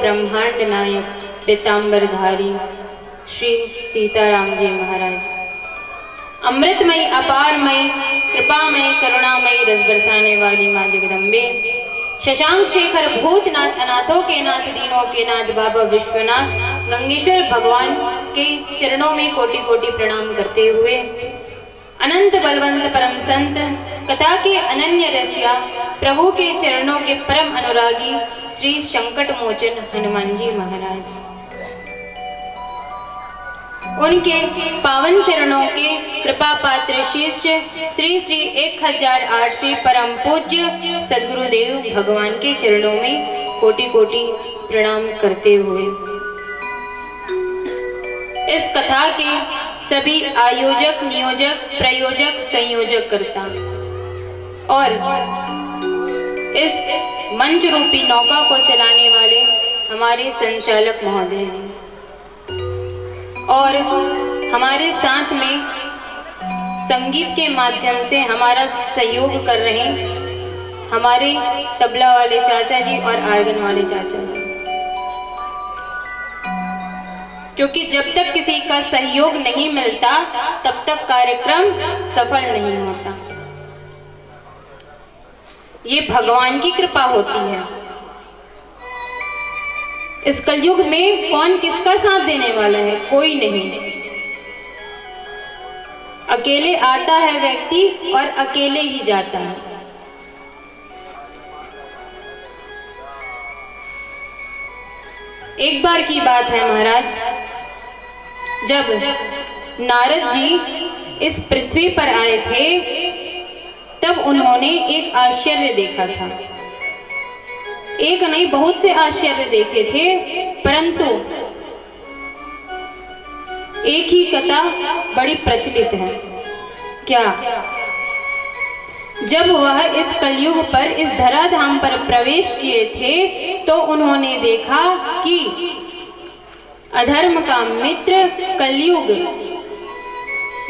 ब्रह्मांड नायक पीताम्बरधारी श्री सीताराम जी महाराज, अमृतमयी अपारमयी कृपामयी करुणामयी रस बरसाने वाली माँ जगदम्बे, शशांक शेखर भूतनाथ अनाथों के नाथ दीनों के नाथ बाबा विश्वनाथ गंगेश्वर भगवान के चरणों में कोटि कोटि प्रणाम करते हुए, अनंत बलवंत परम संत कथा के अनन्य रसिया प्रभु के चरणों के परम अनुरागी श्री संकट मोचन हनुमान जी महाराज, उनके पावन चरणों के कृपा पात्र शिष्य श्री श्री 1008 श्री परम पूज्य सद्गुरुदेव भगवान के चरणों में कोटि कोटि प्रणाम करते हुए, इस कथा के सभी आयोजक नियोजक प्रयोजक संयोजक करता और इस मंच रूपी नौका को चलाने वाले हमारे संचालक महोदय जी और हमारे साथ में संगीत के माध्यम से हमारा सहयोग कर रहे हमारे तबला वाले चाचा जी और आर्गन वाले चाचा जी, क्योंकि जब तक किसी का सहयोग नहीं मिलता तब तक कार्यक्रम सफल नहीं होता। ये भगवान की कृपा होती है। इस कलयुग में कौन किसका साथ देने वाला है? कोई नहीं। अकेले आता है व्यक्ति और अकेले ही जाता है। एक बार की बात है महाराज, जब नारद जी इस पृथ्वी पर आए थे तब उन्होंने एक आश्चर्य देखा था। एक नहीं, बहुत से आश्चर्य देखे थे, परंतु एक ही कथा बड़ी प्रचलित है। क्या? जब वह इस कलयुग पर इस धराधाम पर प्रवेश किए थे तो उन्होंने देखा कि अधर्म का मित्र कलयुग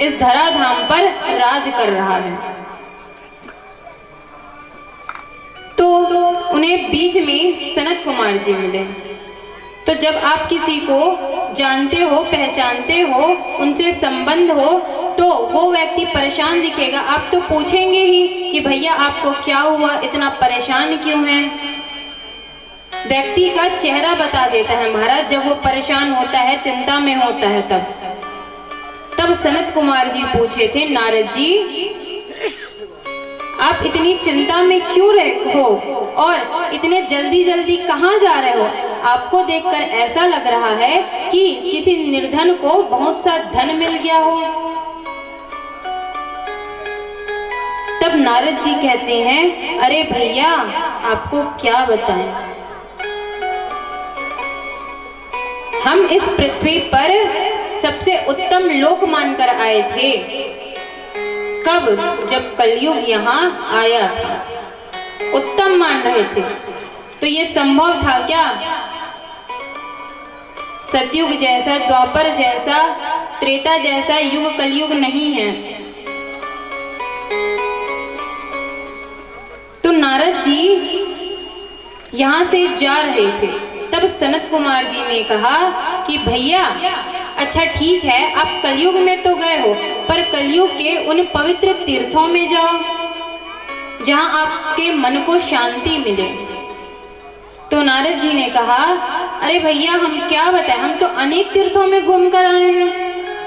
इस धराधाम पर राज कर रहा है। तो उन्हें बीच में सनत कुमार जी मिले। तो जब आप किसी को जानते हो, पहचानते हो, उनसे संबंध हो, तो वो व्यक्ति परेशान दिखेगा, आप तो पूछेंगे ही कि भैया आपको क्या हुआ, इतना परेशान क्यों हैं। व्यक्ति का चेहरा बता देता है महाराज, जब वो परेशान होता है, चिंता में होता है। तब सनत कुमार जी पूछे थे, नारद जी आप इतनी चिंता में क्यों रहे हो और इतने जल्दी जल्दी कहाँ जा रहे हो? आपको देखकर ऐसा लग रहा है कि किसी निर्धन को बहुत सा धन मिल गया हो। तब नारद जी कहते हैं, अरे भैया आपको क्या बताएं, हम इस पृथ्वी पर सबसे उत्तम लोक मानकर आए थे। कब? जब कलयुग यहाँ आया था, उत्तम मान रहे थे। तो ये संभव था क्या? सतयुग जैसा, द्वापर जैसा, त्रेता जैसा युग कलयुग नहीं है। तो नारद जी यहाँ से जा रहे थे। तब सनत कुमार जी ने कहा कि भैया अच्छा ठीक है, आप कलयुग में तो गए हो, पर कलयुग के उन पवित्र तीर्थों में जाओ जहां आपके मन को शांति मिले। तो नारद जी ने कहा, अरे भैया हम क्या बताएं, हम तो अनेक तीर्थों में घूम कर आए हैं,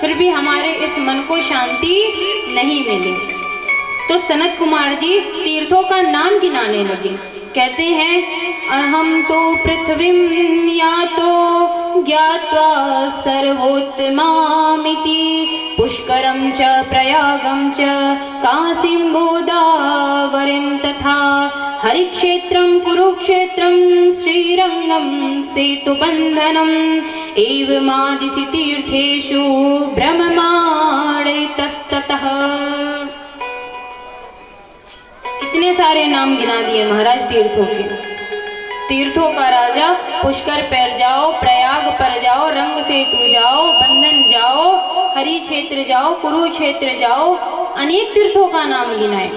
फिर भी हमारे इस मन को शांति नहीं मिली। तो सनत कुमार जी तीर्थों का नाम गिनाने लगे। कहते हैं, अहम तो पृथ्वीं यातो ज्ञात्वा सर्वोत्तमामिति पुष्करं च प्रयागं च काशीं गोदावरीं तथा हरिक्षेत्रं कुरुक्षेत्रं श्रीरंगं सेतुबन्धनम् एवमादिशि तीर्थेषु भ्रममाणैतस्ततः। इतने सारे नाम गिना दिए महाराज तीर्थों के। तीर्थों का राजा, पुष्कर पर जाओ, प्रयाग पर जाओ, रंग सेतु जाओ, बंधन जाओ, हरि क्षेत्र जाओ, कुरुक्षेत्र जाओ, अनेक तीर्थों का नाम गिनाए।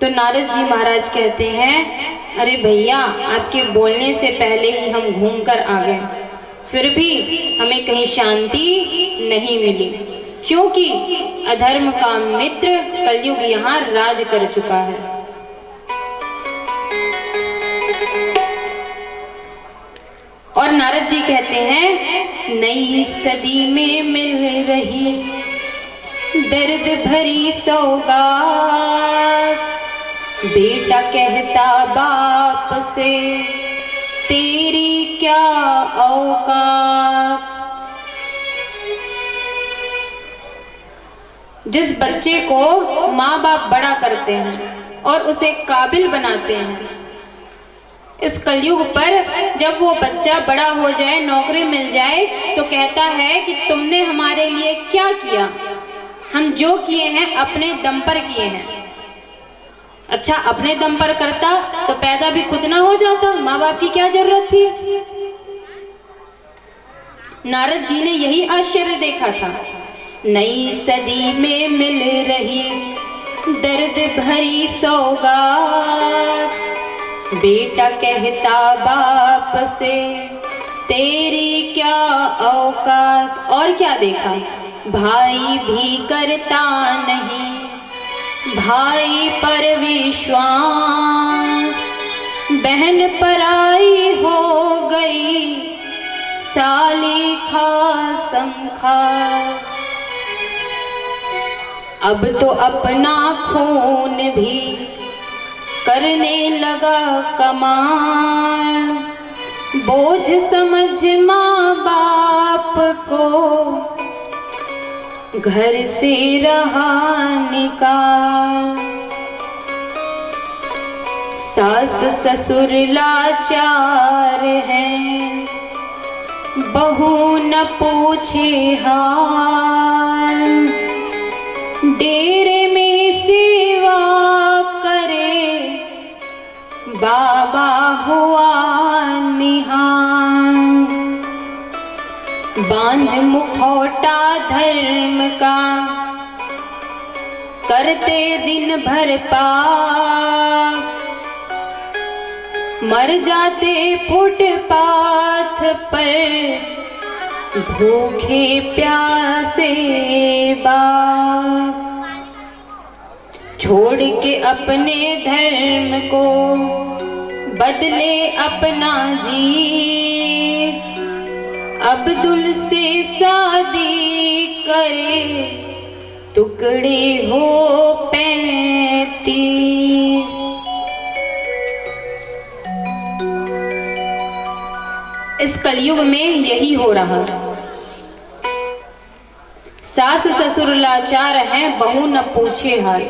तो नारद जी महाराज कहते हैं, अरे भैया, आपके बोलने से पहले ही हम घूमकर आ गए, फिर भी हमें कहीं शांति नहीं मिली, क्योंकि अधर्म का मित्र कलयुग यहाँ राज कर चुका है। और नारद जी कहते हैं, नई सदी में मिल रही दर्द भरी सौगात, बेटा कहता बाप से तेरी क्या औकात। जिस बच्चे को माँ बाप बड़ा करते हैं और उसे काबिल बनाते हैं, इस कलयुग पर जब वो बच्चा बड़ा हो जाए, नौकरी मिल जाए, तो कहता है कि तुमने हमारे लिए क्या किया, हम जो किए हैं अपने दम पर किए हैं। अच्छा, अपने दम पर करता तो पैदा भी खुद ना हो जाता, माँ बाप की क्या जरूरत थी। नारद जी ने यही आश्चर्य देखा था। नई सदी में मिल रही दर्द भरी सौगात, बेटा कहता बाप से तेरी क्या औकात। और क्या देखा, भाई भी करता नहीं भाई पर विश्वास, बहन पराई हो गई साली खासम खास। अब तो अपना खून भी करने लगा कमाल, बोझ समझ माँ बाप को घर से रहा निकाल। सास ससुर लाचार हैं, बहू न पूछे हाल, डेरे में सेवा करे बाबा हुआ निहाल। बांध मुखौटा धर्म का करते दिन भर पाप, मर जाते फुटपाथ पर भूखे प्यासे बाप। छोड़ के अपने धर्म को बदले अपना जीस, अब्दुल से शादी करे टुकड़े हो 35। इस कलयुग में यही हो रहा। सास ससुर लाचार हैं, बहू न पूछे हाल।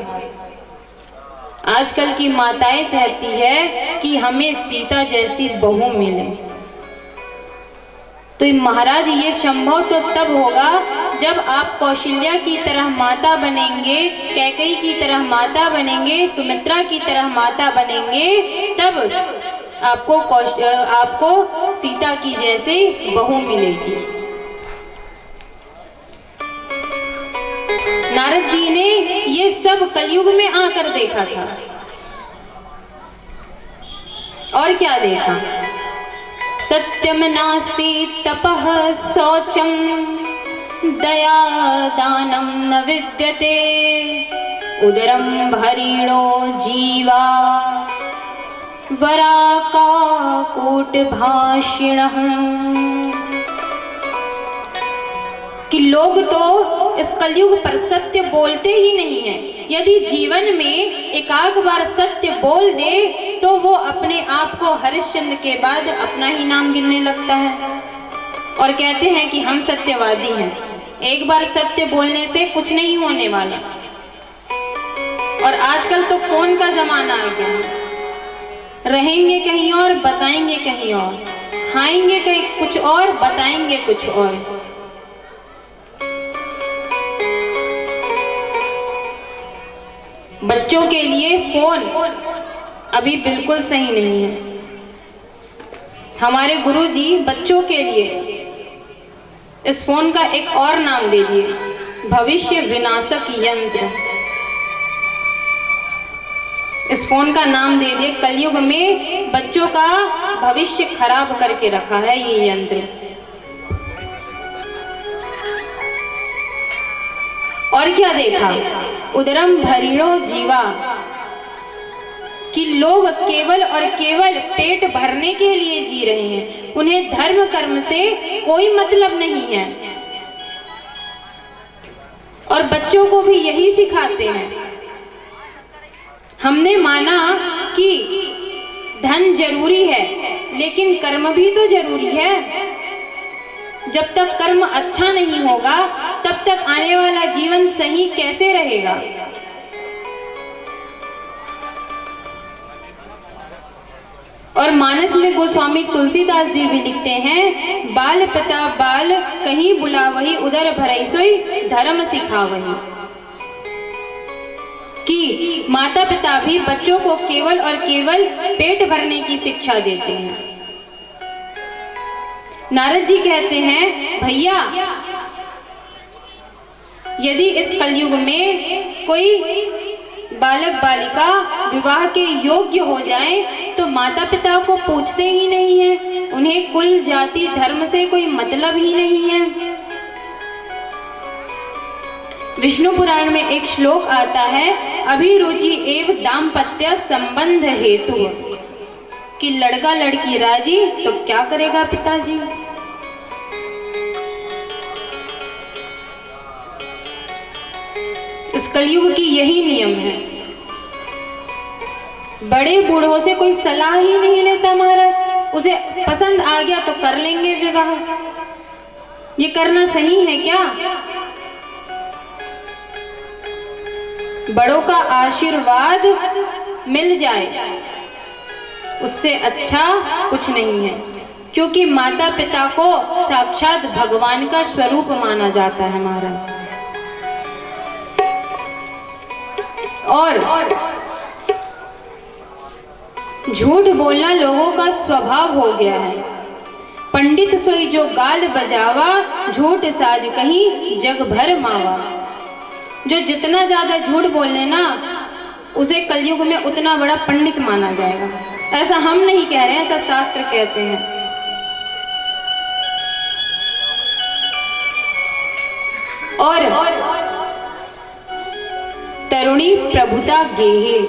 आजकल की माताएं चाहती है कि हमें सीता जैसी बहू मिले। तो महाराज, ये संभव तो तब होगा जब आप कौशल्या की तरह माता बनेंगे, कैकेयी की तरह माता बनेंगे, सुमित्रा की तरह माता बनेंगे, तब आपको सीता की जैसे बहू मिलेगी। नारद जी ने ये सब कलयुग में आकर देखा था। और क्या देखा, सत्यम नास्ति तपः शौचम दया दानम न विद्यते, उदरम भरीणो जीवा वराका कूट भाषिणः। कि लोग तो इस कलयुग पर सत्य बोलते ही नहीं हैं। यदि जीवन में एकाध बार सत्य बोल दे तो वो अपने आप को हरिश्चंद्र के बाद अपना ही नाम गिनने लगता है और कहते हैं कि हम सत्यवादी हैं। एक बार सत्य बोलने से कुछ नहीं होने वाला। और आजकल तो फोन का जमाना आ गया। रहेंगे कहीं और, बताएंगे कहीं और, खाएंगे कहीं कुछ और, बताएंगे कुछ और। बच्चों के लिए फोन अभी बिल्कुल सही नहीं है। हमारे गुरुजी बच्चों के लिए इस फोन का एक और नाम दे दिए, भविष्य विनाशक यंत्र। इस फोन का नाम दे दिए कलयुग में बच्चों का भविष्य खराब करके रखा है ये यंत्र। और क्या देखा, उदरम भरीणो जीवा, कि लोग केवल और केवल पेट भरने के लिए जी रहे हैं, उन्हें धर्म कर्म से कोई मतलब नहीं है। और बच्चों को भी यही सिखाते हैं। हमने माना कि धन जरूरी है, लेकिन कर्म भी तो जरूरी है। जब तक कर्म अच्छा नहीं होगा तब तक आने वाला जीवन सही कैसे रहेगा। और मानस में गोस्वामी तुलसीदास जी भी लिखते हैं, बाल पिता बाल कहीं बुलावही, उदर भरई सोई धर्म सिखावही, कि माता पिता भी बच्चों को केवल और केवल पेट भरने की शिक्षा देते हैं। नारद जी कहते हैं, भैया यदि इस कलयुग में कोई बालक बालिका विवाह के योग्य हो जाए तो माता पिता को पूछते ही नहीं है, उन्हें कुल जाति धर्म से कोई मतलब ही नहीं है। विष्णु पुराण में एक श्लोक आता है, अभिरुचि एव दाम्पत्य संबंध हेतु, कि लड़का लड़की राजी तो क्या करेगा पिताजी। इस कलयुग की यही नियम है। बड़े बूढ़ों से कोई सलाह ही नहीं लेता महाराज, उसे पसंद आ गया तो कर लेंगे विवाह। ये करना सही है क्या? बड़ों का आशीर्वाद मिल जाए उससे अच्छा कुछ नहीं है, क्योंकि माता पिता को साक्षात भगवान का स्वरूप माना जाता है महाराज। और झूठ बोलना लोगों का स्वभाव हो गया है। पंडित सोई जो गाल बजावा, झूठ साज कहीं जग भर मावा। जो जितना ज्यादा झूठ बोल लेना उसे कलयुग में उतना बड़ा पंडित माना जाएगा। ऐसा हम नहीं कह रहे हैं, ऐसा शास्त्र कहते हैं। और तरुणी प्रभुता गेहे,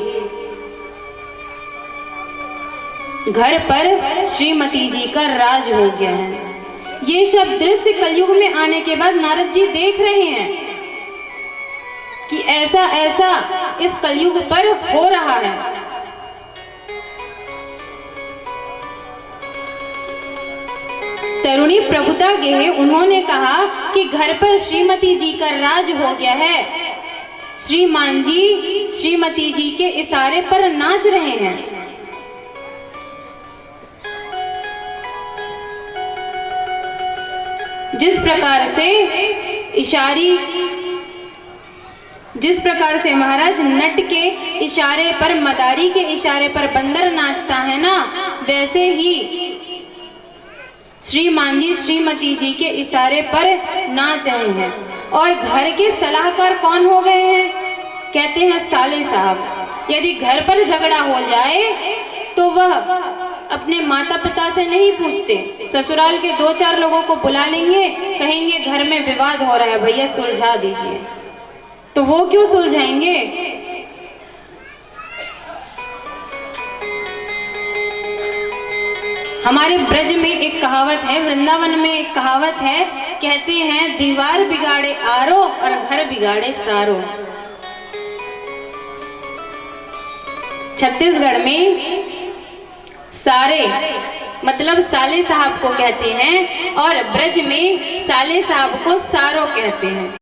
घर पर श्रीमती जी का राज हो गया है। ये सब दृश्य कलयुग में आने के बाद नारद जी देख रहे हैं कि ऐसा ऐसा इस कलयुग पर हो रहा है। तरुणी प्रभुता गेहे, उन्होंने कहा कि घर पर श्रीमती जी का राज हो गया है। श्रीमान जी श्रीमती जी के इशारे पर नाच रहे हैं। जिस प्रकार से महाराज नट के इशारे पर, मदारी के इशारे पर बंदर नाचता है ना, वैसे ही श्रीमान जी श्रीमती जी के इशारे पर नाच रहे हैं। और घर के सलाहकार कौन हो गए हैं? कहते हैं साले साहब। यदि घर पर झगड़ा हो जाए तो वह अपने माता पिता से नहीं पूछते, ससुराल के 2-4 लोगों को बुला लेंगे, कहेंगे घर में विवाद हो रहा है भैया सुलझा दीजिए। तो वो क्यों सुलझाएंगे? हमारे ब्रज में एक कहावत है, वृंदावन में एक कहावत है, कहते हैं दीवार बिगाड़े आरो और घर बिगाड़े सारो। छत्तीसगढ़ में सारे मतलब साले साहब को कहते हैं और ब्रज में साले साहब को सारो कहते हैं।